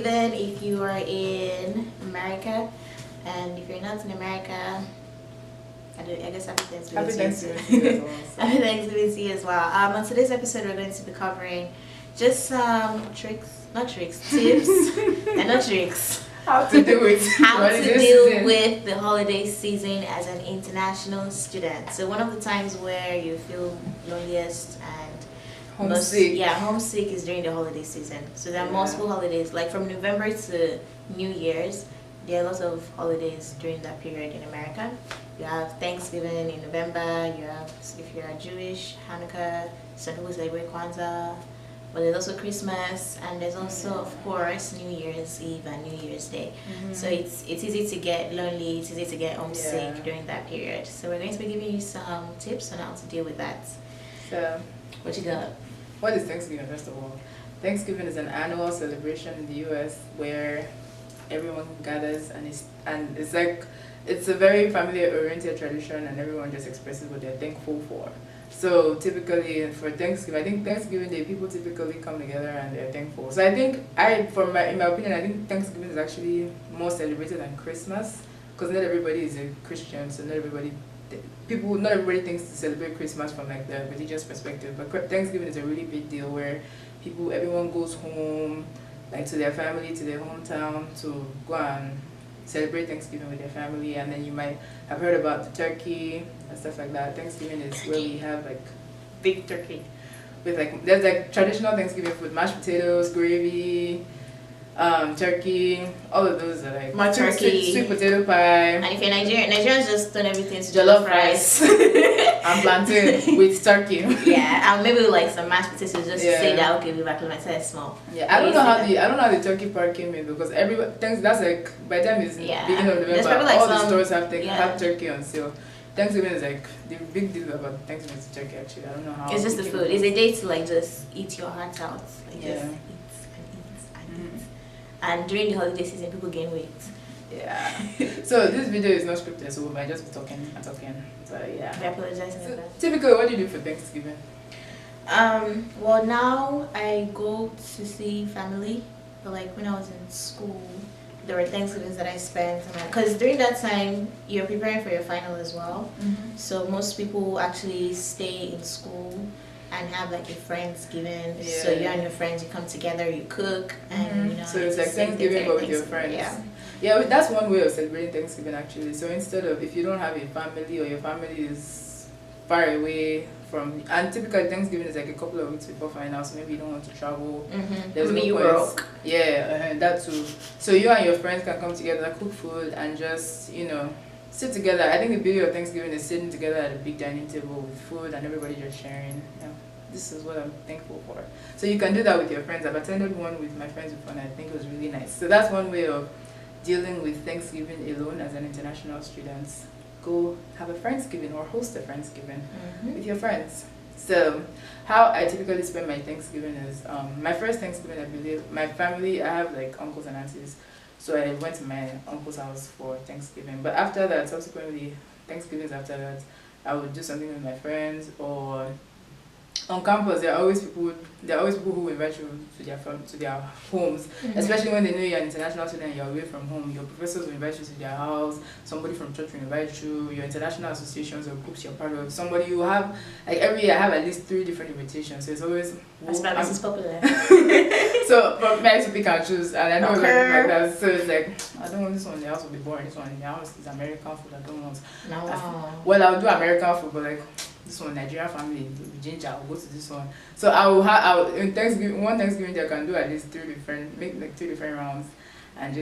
Thanksgiving if you are in America, and if you're not in America, I guess happy Thanksgiving. Happy Thanksgiving to you as well. Happy Thanksgiving to you as well. On today's episode, we're going to be covering just some tips, and not tricks. How to deal with the holiday season as an international student. So one of the times where you feel loneliest and homesick. Homesick is during the holiday season. So there are multiple holidays, like from November to New Year's. There are lots of holidays during that period in America. You have Thanksgiving in November. You have, if you are Jewish, Hanukkah. Some people celebrate Kwanzaa. But there's also Christmas, and there's also, of course, New Year's Eve and New Year's Day. So it's easy to get lonely, it's easy to get homesick during that period. So we're going to be giving you some tips on how to deal with that. So, what you got? What is Thanksgiving, first of all? Thanksgiving is an annual celebration in the US where everyone gathers, and it's a very family-oriented tradition, and everyone just expresses what they're thankful for. So typically for Thanksgiving, I think Thanksgiving Day, people typically come together and they're thankful. So I think, in my opinion, I think Thanksgiving is actually more celebrated than Christmas, because not everybody is a Christian, so not everybody thinks to celebrate Christmas from like the religious perspective. But Thanksgiving is a really big deal where everyone goes home, like to their family, to their hometown, to go and celebrate Thanksgiving with their family. And then you might have heard about the turkey and stuff like that. Thanksgiving is where we have like big turkey with there's like traditional Thanksgiving food, mashed potatoes, gravy, turkey, all of those are like more turkey, sweet potato pie. And if you're Nigerian, Nigerians just turn everything to jollof rice and plantain with turkey. And maybe like some mashed potatoes just to say that okay, we've acclimatized small. I don't know how the turkey part came in, because that's like by the time it's beginning of November, like all the stores have turkey on sale. Thanksgiving is like the big deal about Thanksgiving is turkey. Actually, I don't know how. It's just the food. It's a day to like just eat your heart out. Like just eat and eat. And during the holiday season, people gain weight. So this video is not scripted, so we might just be talking and talking. So I apologize. So, typically, what do you do for Thanksgiving? Well, now I go to see family. But like when I was in school, there were Thanksgivings that I spent, because during that time you're preparing for your final as well. So most people actually stay in school and have like a Friendsgiving. So you and your friends, you come together, you cook, and so it's like Thanksgiving but with your friends. That's one way of celebrating Thanksgiving actually. So instead of, if you don't have a family or your family is far away from, and typically Thanksgiving is like a couple of weeks before finals, so maybe you don't want to travel. There's no point. That too. So you and your friends can come together, cook food, and just sit together. I think the beauty of Thanksgiving is sitting together at a big dining table with food and everybody just sharing. This is what I'm thankful for. So you can do that with your friends. I've attended one with my friends before, and I think it was really nice. So that's one way of dealing with Thanksgiving alone as an international student. Go have a Friendsgiving or host a Friendsgiving with your friends. So how I typically spend my Thanksgiving is my first Thanksgiving, I believe, my family, I have like uncles and aunties, so I went to my uncle's house for Thanksgiving. But after that, subsequently, Thanksgivings after that, I would do something with my friends, or on campus there are always people who invite you to their homes, especially when they know you're an international student and you're away from home. Your professors will invite you to their house, somebody from church will invite you, your international associations or groups you're part of, somebody you have, like every year I have at least 3 different invitations, so it's always this is popular. So for me, I used to pick and choose, and I know like that, so it's like I don't want this one in the house will be boring, this one in the house is American food, I don't want well, I'll do American food, but like this one, Nigerian family, ginger, I'll go to this one. So in one Thanksgiving day I can do at least 3 different rounds, and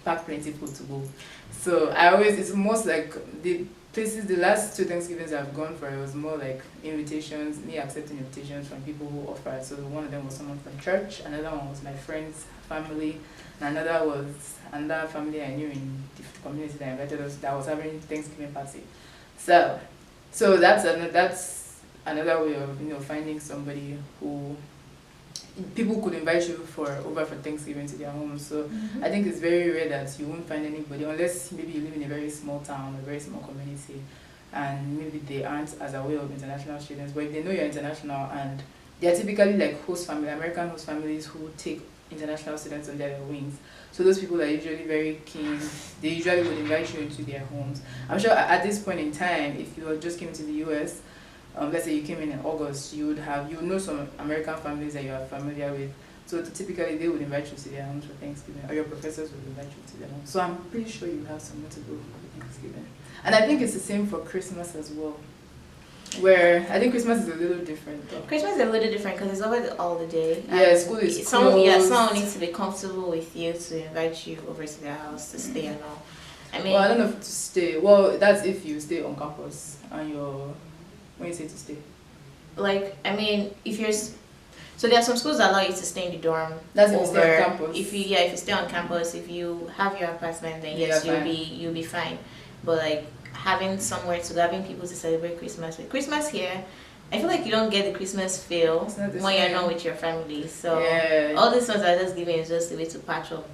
pack plenty food to go. So it's most like the last 2 Thanksgivings I've gone for, it was more like invitations, me accepting invitations from people who offered. So one of them was someone from church, another one was my friend's family, and another was another family I knew in the community that invited us that was having Thanksgiving party. So that's another way of finding somebody who people could invite you over for Thanksgiving to their home. So I think it's very rare that you won't find anybody, unless maybe you live in a very small town, a very small community, and maybe they aren't as aware of international students. But if they know you're international, and they're typically like American host families who take international students under their wings. So those people are usually very keen. They usually would invite you into their homes. I'm sure at this point in time, if you just came to the US, let's say you came in August, you would know some American families that you are familiar with. So typically they would invite you to their homes for Thanksgiving, or your professors would invite you to their homes. So I'm pretty sure you have somewhere to go for Thanksgiving. And I think it's the same for Christmas as well. Where I think Christmas is a little different though. Christmas is a little different because it's over all the day. Yeah, school is closed. Someone needs to be comfortable with you to invite you over to their house to stay and all. I mean, well, I don't know if to stay. Well, that's if you stay on campus and when you say to stay. Like, I mean, if you're so there are some schools that allow you to stay in the dorm. That's if you stay on campus. If you stay on campus, if you have your apartment, then yes, you'll be fine. But like having somewhere to go, having people to celebrate Christmas with. Christmas here, I feel like you don't get the Christmas feel when you're not with your family. So all these ones I just giving is just a way to patch up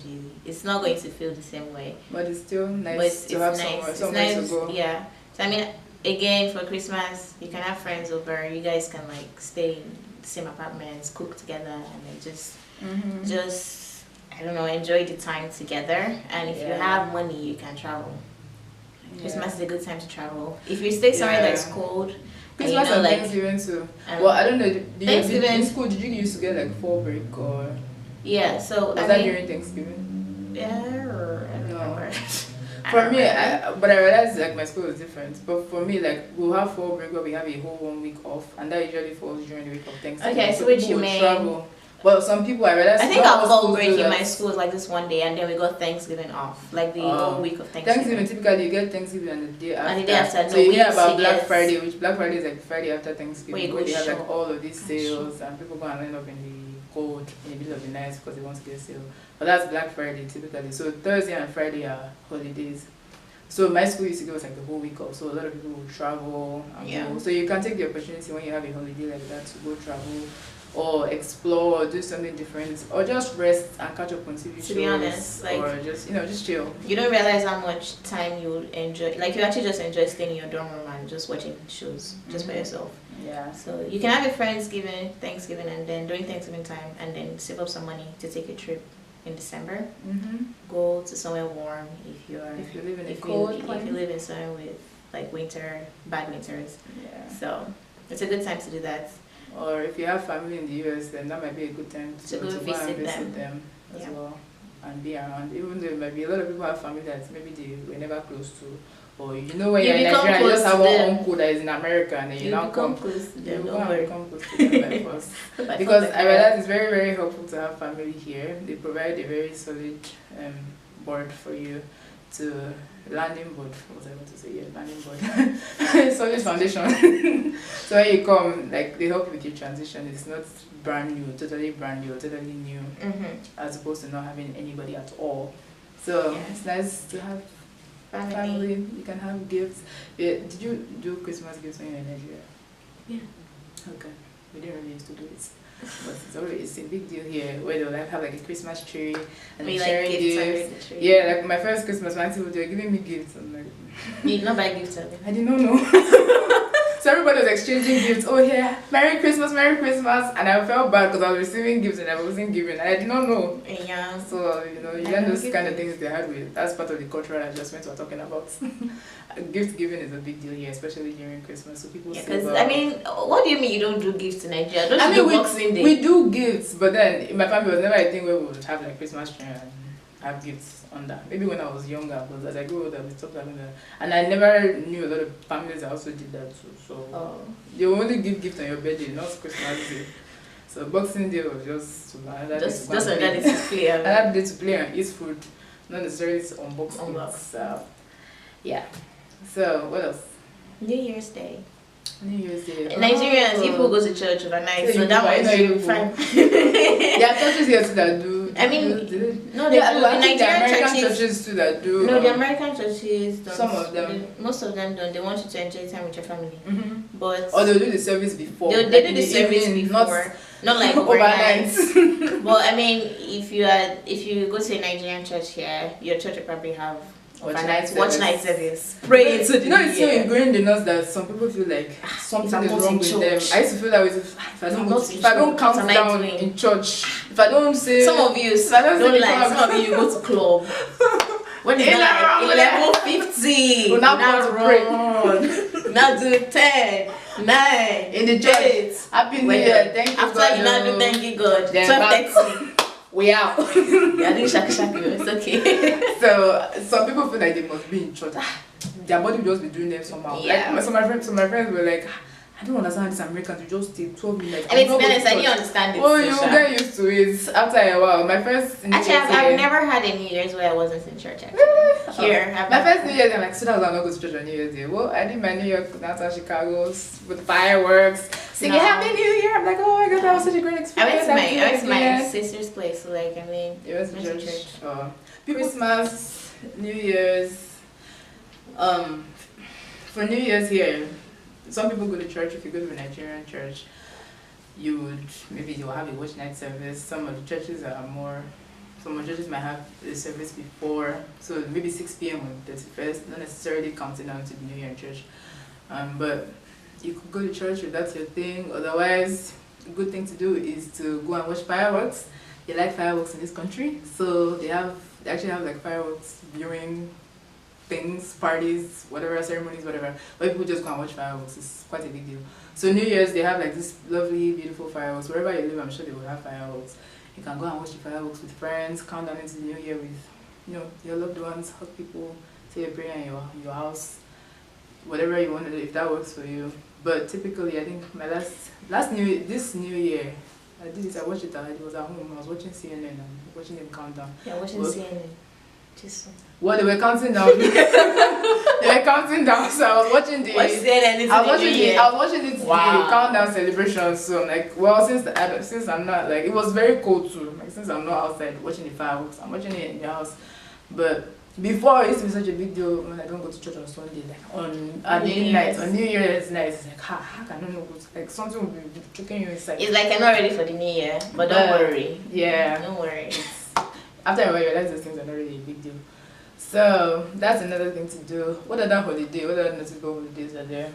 it's not going to feel the same way. But it's still nice to have somewhere to go. Yeah. So I mean, again, for Christmas, you can have friends over. You guys can like stay in the same apartments, cook together, and then just I don't know, enjoy the time together. And if you have money, you can travel. Christmas is a good time to travel. If you stay somewhere that's cold, Christmas and Thanksgiving too. Well, I don't know. In school, did you used to get like fall break or? Yeah. So was that during Thanksgiving? Yeah, I don't remember. For me, but I realized like my school was different. But for me, like we'll have fall break where we have a whole 1 week off, and that usually falls during the week of Thanksgiving. Okay, so which you mean? Travel. Well, some people I realized. I think our fall break in my school is like this one day, and then we got Thanksgiving off, like the whole week of Thanksgiving. Thanksgiving typically you get Thanksgiving and the day after. And the day after, so you hear about Black Friday, which Black Friday is like Friday after Thanksgiving, where they have like all of these sales, and people go and line up in the cold in the middle of the night because they want to get a sale. But that's Black Friday typically. So Thursday and Friday are holidays. So my school used to give us like the whole week off. So a lot of people will travel and go. So you can take the opportunity when you have a holiday like that to go travel or explore or do something different or just rest and catch up on TV shows. To be honest, like, or just chill. You don't realize how much time you enjoy. Like you actually just enjoy staying in your dorm room and just watching shows just by yourself. Yeah. So you can have a Friendsgiving, Thanksgiving, and then during Thanksgiving time, and then save up some money to take a trip in December. Go to somewhere warm if you live in if you live in somewhere with like bad winters. Yeah. So it's a good time to do that. Or if you have family in the US, then that might be a good time to go visit them as well and be around. Even though maybe a lot of people have family that maybe they were never close to, or when you're in Nigeria, you just have one uncle that is in America, and then you now come close to them. Become close to them by force. Because I realize it's very, very helpful to have family here. They provide a very solid board for you to landing board. What was I going to say? Yeah, landing board. Solid foundation. So when you come, like they help you with your transition. It's not brand new, totally new, as opposed to not having anybody at all. So it's nice to have family. You can have gifts. Yeah. Did you do Christmas gifts when you were in Nigeria? Yeah. Okay. We didn't really used to do it. But it's a big deal here where they'll have like a Christmas tree and sharing gifts. Yeah, like my first Christmas, my auntie they were giving me gifts. I'm like, you did not buy gifts, I did not know. So everybody was exchanging gifts. Oh yeah, Merry Christmas, and I felt bad because I was receiving gifts and I wasn't giving. And I did not know. Yeah. So you learn those kind of things they had with. That's part of the cultural adjustment we're talking about. Gift giving is a big deal here, especially during Christmas. So people say, I mean, what do you mean you don't do gifts in Nigeria? Don't you do Boxing Day? We do gifts, but then in my family was never a thing where we would have like Christmas tree and have gifts on that. Maybe when I was younger, but as I grew older, we stopped having that. And I never knew a lot of families that also did that too. So you only give gifts on your birthday, not Christmas Day. So Boxing Day was just another day to play. Another day to play and eat food, not necessarily to unbox. So yeah. So what else? New Year's Day. Nigerians, people go to church overnight, so that was really fun. There are churches here too that do. I mean, no, the Nigerian churches too that do. No, the American churches don't. Some of them. Most of them don't. They want you to enjoy time with your family. But or they'll do the service before. They do the service before, not like overnight. But I mean, if you go to a Nigerian church here, your church will probably have Watch night service. Pray into the You know, it's so ingrained in us that some people feel like something is wrong with them. I used to feel that if I don't count down in church, if I don't say... Some of you, don't lie, some of you go to club. When it's like 11:50, we'll now run. Now do 10, 9, in the church. Happy New Year, thank you God. After you now do thank you God, 12:30. We out. Yeah, doing shaka shaka, it's okay. So some people feel like they must be in church. Their body will just be doing them somehow. Yeah. Like, so my friends were like, I don't understand these Americans, you just take 12 minutes. And to be honest, I didn't understand it. Well, you get used to it after a while. My first New Actually, I've never had a New Year's where I wasn't in church, actually. Here. My first New Year's, I'm like, so that was not go to church on New Year's Day. Well, I did my New York, Natal, Chicago's with fireworks, singing Happy New Year. I'm like, oh my God, that was such a great experience. I went to my sister's place, so like, I mean, you went to church. Christmas, New Year's. For New Year's here, some people go to church. If you go to a Nigerian church, you'll have a watch night service. Some of the churches might have a service before, so maybe 6 p.m. on the 31st, not necessarily counting down to the New Year church. But you could go to church if that's your thing. Otherwise, a good thing to do is to go and watch fireworks. They like fireworks in this country, so they actually have like fireworks viewing things, parties, whatever, ceremonies, whatever, where people just go and watch fireworks. It's quite a big deal. So New Year's, they have like this lovely, beautiful fireworks. Wherever you live, I'm sure they will have fireworks. You can go and watch the fireworks with friends, count down into the New Year with, your loved ones, hug people, say a prayer in your house, whatever you want to do, if that works for you. But typically, I think my this New Year, I did it. I watched it. I was at home. I was watching CNN and watching them count down. Yeah, watching CNN. Well, they were counting down. They were counting down. So I was watching the. I was watching the countdown celebration. So I'm like, well, since I'm not like, it was very cold too. Like since I'm not outside watching the fireworks, I'm watching it in the house. But before, it used to be such a big deal when I don't go to church on Sunday, like on midnight, on New Year's night. It's like, how can I not go to, like something will be choking you inside. It's like I'm not ready for the New Year, but don't worry. Yeah, don't worry. After a while, you realize those things are not really a big deal. So that's another thing to do. What other holiday? What other notable holidays are there?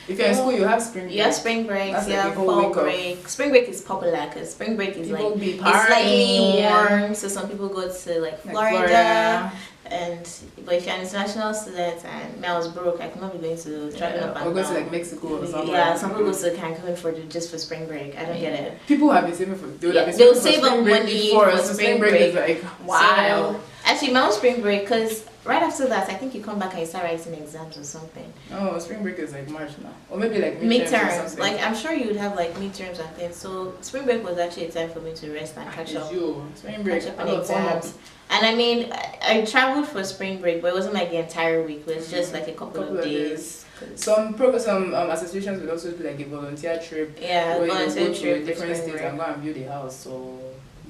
If you're in school, you have spring break. You have spring break. You have fall break. Spring break is popular because spring break is people like it's slightly warm, so some people go to like Florida. But if you're an international student and I was broke, I cannot be going to travel up and down. Or go to like Mexico or something. Yeah, some people go to Cancun just for spring break. I don't get it. People have been saving for. They'll save up money for spring break. Is like wow. So, actually, my own spring break, because right after that, I think you come back and you start writing exams or something. Oh, spring break is like March now, or maybe like midterms. Like I'm sure you would have like midterms and things. So spring break was actually a time for me to rest and catch up. Spring break, catch up on exams. And I mean, I traveled for spring break, but it wasn't like the entire week. It was just like a couple of days. Some associations would also do like a volunteer trip. Yeah, where volunteer you go trip to a different state and go and view the house or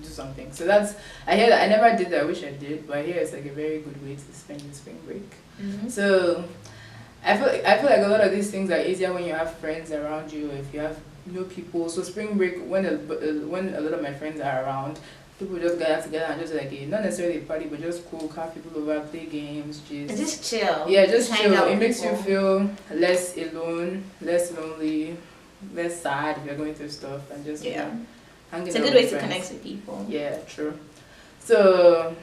do something. So I hear that. I never did that. I wish I did, but I hear it's like a very good way to spend your spring break. So I feel like a lot of these things are easier when you have friends around you, if you have people. So spring break, when a lot of my friends are around, people just gather together and just like not necessarily a party, but just cool, have people over, play games, just chill. Yeah, just chill. It makes you feel less alone, less lonely, less sad if you're going through stuff, and just hanging out. It's a good way to connect with people. Yeah, true. So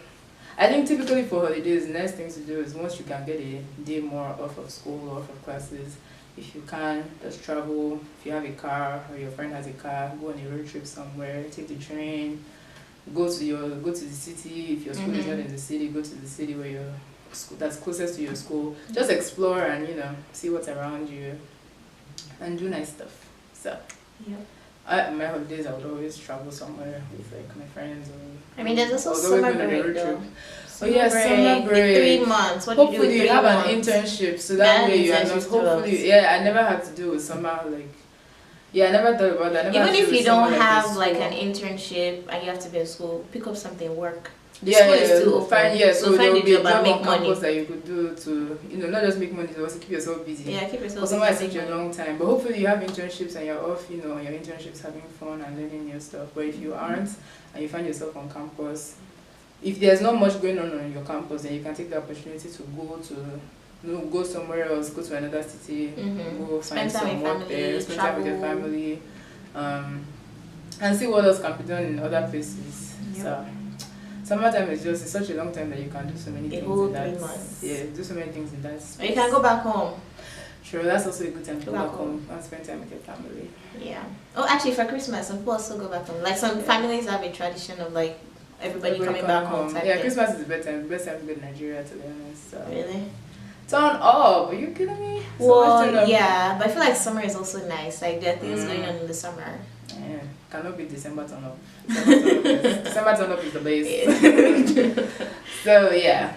I think typically for holidays, the next thing to do is once you can get a day more off of school or off of classes, if you can, just travel. If you have a car or your friend has a car, go on a road trip somewhere, take the train. Go to the city. If your school is not in the city, go to the city where your school that's closest to your school. Just explore and see what's around you, and do nice stuff. So my holidays, I would always travel somewhere with like my friends. I mean, there's also summer break though. Summer break. 3 months. What hopefully do you do? You have an internship, so that way you are not. Hopefully, I never had to do with summer like. Yeah, I never thought about that. Even if you don't have like an internship and you have to be in school, pick up something, work. School is still open. So find a job and make on money. campus that you could do to, not just make money, but also keep yourself busy. Yeah, keep yourself busy. For someone such a long time. But hopefully you have internships and you're off, your internships having fun and learning new stuff. But if you aren't and you find yourself on campus, if there's not much going on your campus, then you can take the opportunity to go somewhere else, go to another city, go find some work there, spend time with your family, and see what else can be done in other places. So summertime it's such a long time that you can do so many things in that. 3 months. Yeah, do so many things in that space. Or you can go back home. Sure, that's also a good time to go back home and spend time with your family. Yeah. Oh, actually, for Christmas, some people also go back home. Like some families have a tradition of like everybody coming back home. Yeah, Christmas is the best time to go to Nigeria, to be honest. So. Really? Turn up! Are you kidding me? Well, yeah, but I feel like summer is also nice. Like there are things going on in the summer. Yeah, cannot be December turn up. December turn up is the best. Yeah. So yeah.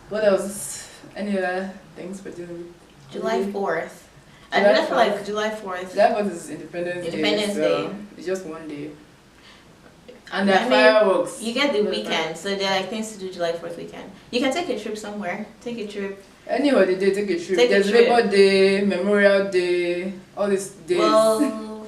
What else? Any other things for July 4th. I feel like July 4th. July 4th is Independence Day. So it's just one day. And there are fireworks. You get the weekend, so there are like things to do July 4th weekend. You can take a trip somewhere. Take a trip. Any holiday, take a trip. There's Labor Day, Memorial Day, all these days. Well,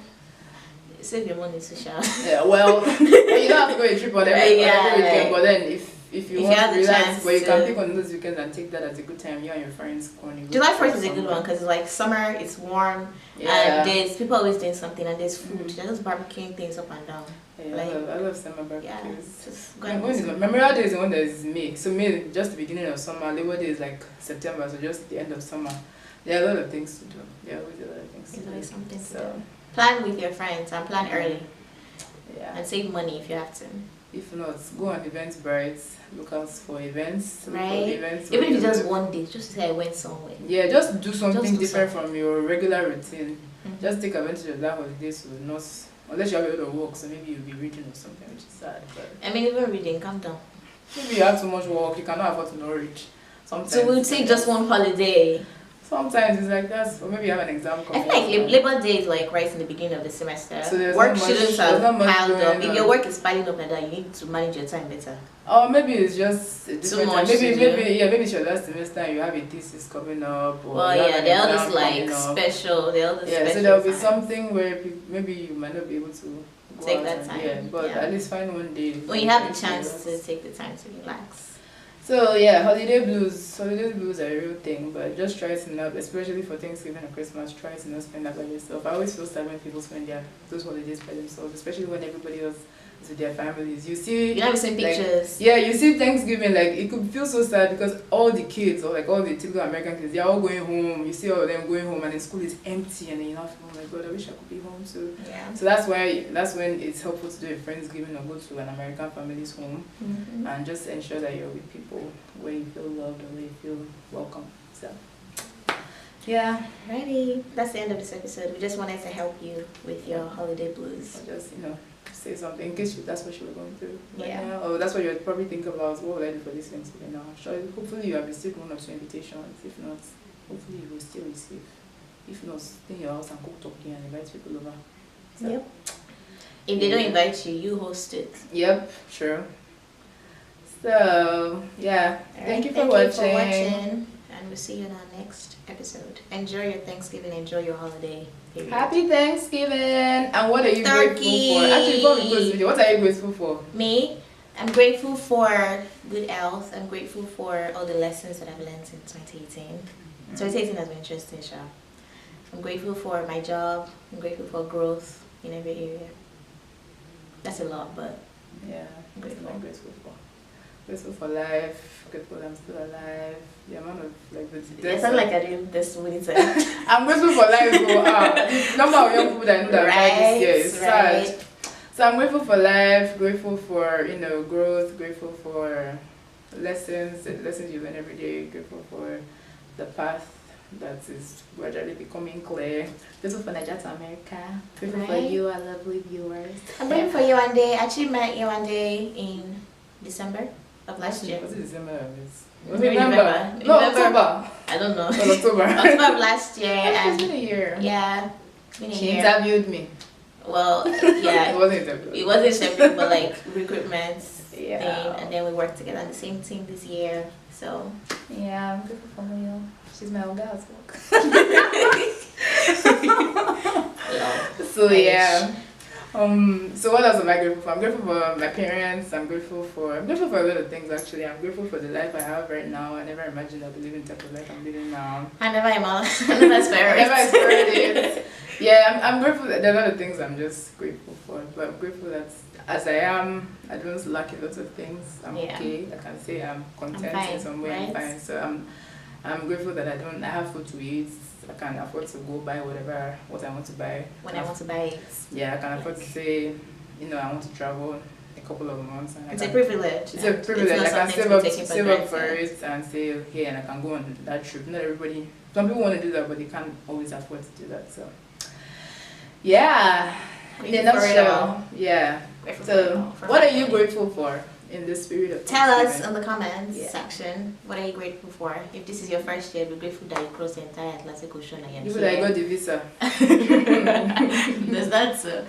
save your money to shop. Yeah, well, you don't have to go a trip on every weekend, but then if you want to relax, but you can pick on those weekends and take that as a good time. You and your friends going. July 4th is a good one because it's like summer, it's warm, and there's people always doing something, and there's food. They're just barbecuing things up and down. Yeah, like, I love summer barbecues. Yeah, just Memorial Day is the one that is May. So May is just the beginning of summer. Labor Day is like September, so just the end of summer. There are a lot of things to do. There are always a lot of things to do. Always something to do. Plan with your friends and plan early. Yeah. And save money if you have to. If not, go on Eventbrite, look out for events. Right. Even if it's just one day, just say I went somewhere. Yeah, just do something different from your regular routine. Just take advantage of that holiday, so not unless you have a lot of work, so maybe you'll be reading or something, which is sad. But I mean, even reading, calm down. Maybe you have too much work, you cannot afford to not read. Sometimes. So we'll take just one holiday. Sometimes it's like that, or maybe you have an exam coming. I feel like Labor Day is like right in the beginning of the semester. So work shouldn't have piled up. If your work is piling up like that, you need to manage your time better. Or maybe it's just a too much. Maybe it's your last semester and you have a thesis coming up. Or well, yeah, they're all this like special. They're all this special. So there'll be something where maybe you might not be able to take that time. Yeah, but at least find one day. When you have the chance to take the time to relax. So yeah, holiday blues are a real thing, but just try to not, especially for Thanksgiving and Christmas, try to not spend that by yourself. I always feel sad when people spend those holidays by themselves, especially when everybody else is with their families. You see, you have seen pictures. Yeah, you see Thanksgiving, like it could feel so sad because all the kids, or like all the typical American kids, they're all going home. You see all of them going home, and the school is empty, and then you're not feeling, oh my God, I wish I could be home too. Yeah. So that's when it's helpful to do a Friendsgiving or go to an American family's home, and just ensure that you're with people where you feel loved and where you feel welcome. So yeah, righty. That's the end of this episode. We just wanted to help you with your holiday blues. Or just say something in case that's what you were going through. Yeah. Or that's what you would probably think about. What would I do for this Thanksgiving now? Hopefully you have received one or two invitations. If not, hopefully you will still receive. If not, stay in your house and cook turkey and invite people over. So, yep. If they don't invite you, you host it. Yep, sure. So yeah, thank you for watching. And we'll see you in our next episode. Enjoy your Thanksgiving, enjoy your holiday period. Happy Thanksgiving! And what are you grateful for? Actually, before we close this video, what are you grateful for? Me? I'm grateful for good health. I'm grateful for all the lessons that I've learned in 2018. 2018 has been interesting, Sha. I'm grateful for my job. I'm grateful for growth in every area. That's a lot, but yeah, I'm grateful. Grateful for life, grateful I'm still alive. The amount of it sounds like I did this winning time. I'm grateful for life. The number of young people that know that this year is sad. So I'm grateful for life, grateful for growth, grateful for lessons you learn every day, grateful for the path that is gradually becoming clear. Grateful for NAIJATOAMERICA. Grateful for you, our lovely viewers. I'm grateful for you one day. I actually met you one day in December of last year. Was it December? Maybe November. No, October. I don't know. October. October of last year. It's been a year. Yeah. It's been a year. She interviewed me. Well, yeah. It wasn't interview. It wasn't interview, but like recruitment thing. And then we worked together on the same team this year. So yeah, I'm grateful for you. She's my old girl as well. So yeah. So what else am I grateful for? I'm grateful for my parents. I'm grateful for a lot of things actually. I'm grateful for the life I have right now. I never imagined I'd be living the type of life I'm living now. I never experienced. I never experienced it. Yeah, I'm grateful that there are a lot of things I'm just grateful for. But I'm grateful that as I am, I don't lack a lot of things. I'm okay. I can say I'm content in some way. Right? I'm fine. So I'm grateful that I have food to eat. I can afford to go buy what I want to buy. When I want to buy it. Yeah, I can afford to say, I want to travel a couple of months. And it's a privilege. It's a privilege. It's I can save up for it and say, okay, and I can go on that trip. Not everybody, some people want to do that, but they can't always afford to do that. So, yeah, in a nutshell, yeah. So, what are you grateful for in this period of time? Tell us in the comments section, what are you grateful for? If this is your first year, be grateful that you crossed the entire Atlantic Ocean and you're here. That you got the visa. There's that too.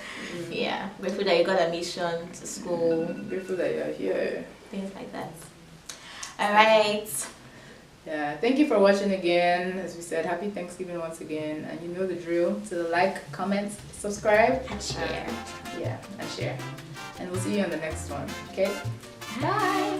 Yeah, grateful that you got admission to school. Grateful that you're here. Things like that. Alright. Yeah, thank you for watching again. As we said, happy Thanksgiving once again. And you know the drill. So like, comment, subscribe. And share. And share. And we'll see you on the next one. Okay? Bye.